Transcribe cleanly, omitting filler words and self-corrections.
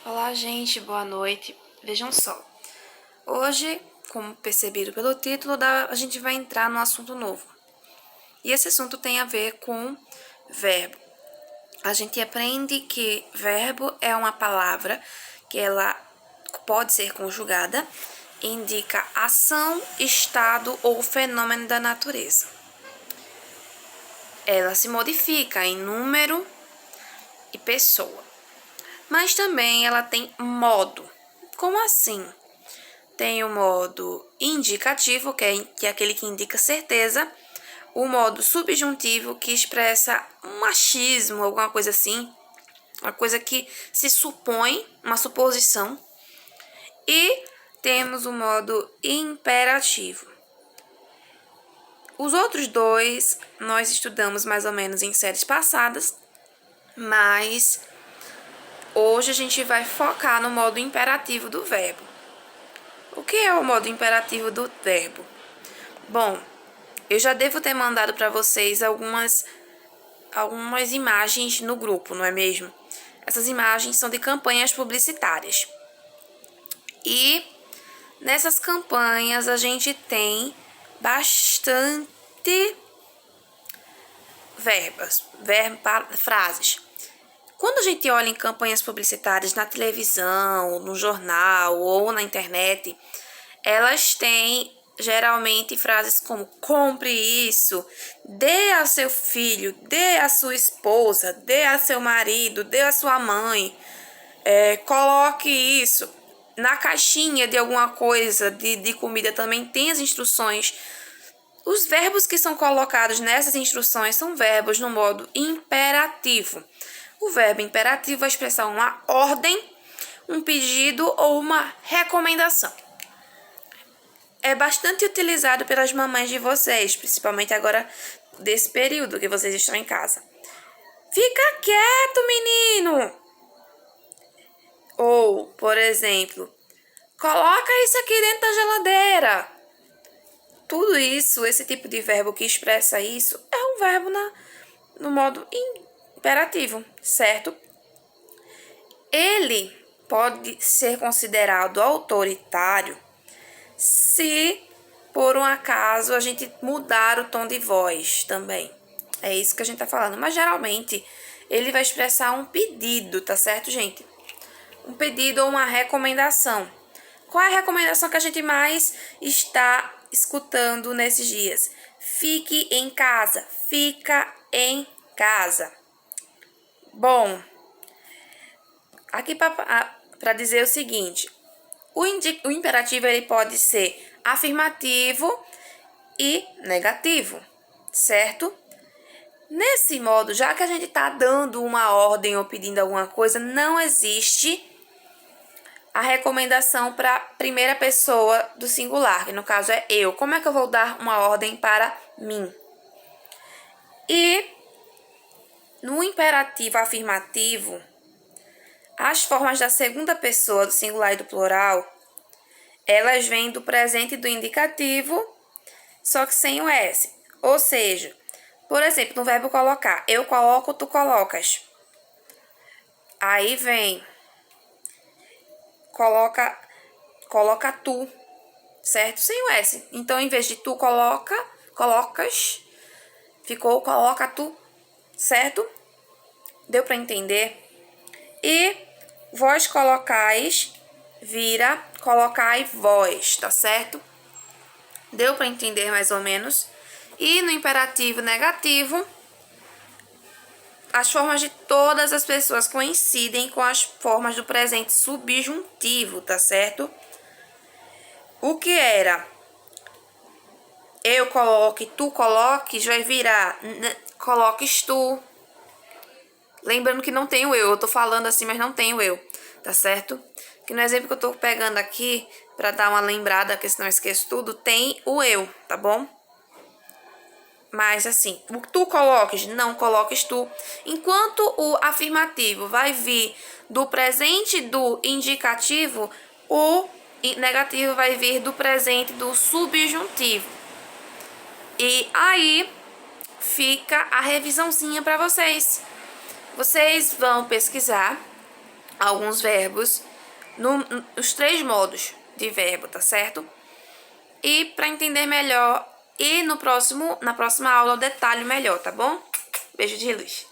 Olá, gente, boa noite. Vejam só, hoje, como perceberam pelo título, a gente vai entrar num assunto novo. E esse assunto tem a ver com verbo. A gente aprende que verbo é uma palavra que ela pode ser conjugada, indica ação, estado ou fenômeno da natureza. Ela se modifica em número e pessoa. Mas também ela tem modo. Como assim? Tem o modo indicativo, que é aquele que indica certeza. O modo subjuntivo, que expressa um achismo, alguma coisa assim. Uma coisa que se supõe, uma suposição. E temos o modo imperativo. Os outros dois nós estudamos mais ou menos em séries passadas, mas hoje a gente vai focar no modo imperativo do verbo. O que é o modo imperativo do verbo? Bom, eu já devo ter mandado para vocês algumas imagens no grupo, não é mesmo? Essas imagens são de campanhas publicitárias. E nessas campanhas a gente tem bastante frases. Quando a gente olha em campanhas publicitárias na televisão, no jornal ou na internet, elas têm geralmente frases como compre isso, dê a seu filho, dê a sua esposa, dê a seu marido, dê a sua mãe, coloque isso. Na caixinha de alguma coisa de comida também tem as instruções. Os verbos que são colocados nessas instruções são verbos no modo imperativo. O verbo imperativo vai expressar uma ordem, um pedido ou uma recomendação. É bastante utilizado pelas mamães de vocês, principalmente agora desse período que vocês estão em casa. Fica quieto, menino! Ou, por exemplo, coloca isso aqui dentro da geladeira. Tudo isso, esse tipo de verbo que expressa isso, é um verbo no modo imperativo, certo? Ele pode ser considerado autoritário se, por um acaso, a gente mudar o tom de voz também. É isso que a gente tá falando. Mas, geralmente, ele vai expressar um pedido, tá certo, gente? Um pedido ou uma recomendação. Qual é a recomendação que a gente mais está escutando nesses dias? Fique em casa. Fica em casa. Bom, aqui para dizer o seguinte, o imperativo ele pode ser afirmativo e negativo, certo? Nesse modo, já que a gente está dando uma ordem ou pedindo alguma coisa, não existe a recomendação para a primeira pessoa do singular, que no caso é eu. Como é que eu vou dar uma ordem para mim? E no imperativo afirmativo, as formas da segunda pessoa do singular e do plural, elas vêm do presente e do indicativo, só que sem o S. Ou seja, por exemplo, no verbo colocar, eu coloco, tu colocas. Aí vem, coloca tu, certo? Sem o S. Então, em vez de tu colocas, ficou coloca tu, certo? Deu para entender? E vós colocais vira colocai vós, tá certo? Deu para entender mais ou menos? E no imperativo negativo, as formas de todas as pessoas coincidem com as formas do presente subjuntivo, tá certo? O que era eu coloque, tu coloques, vai virar coloques tu. Lembrando que não tem o eu tô falando assim, mas não tem o eu, tá certo? Que no exemplo que eu tô pegando aqui, pra dar uma lembrada, que senão eu esqueço tudo, tem o eu, tá bom? Mas assim, o tu coloques, não coloques tu. Enquanto o afirmativo vai vir do presente do indicativo, o negativo vai vir do presente do subjuntivo. E aí fica a revisãozinha para vocês. Vocês vão pesquisar alguns verbos, nos 3 modos de verbo, tá certo? E para entender melhor, na próxima aula eu detalho melhor, tá bom? Beijo de luz.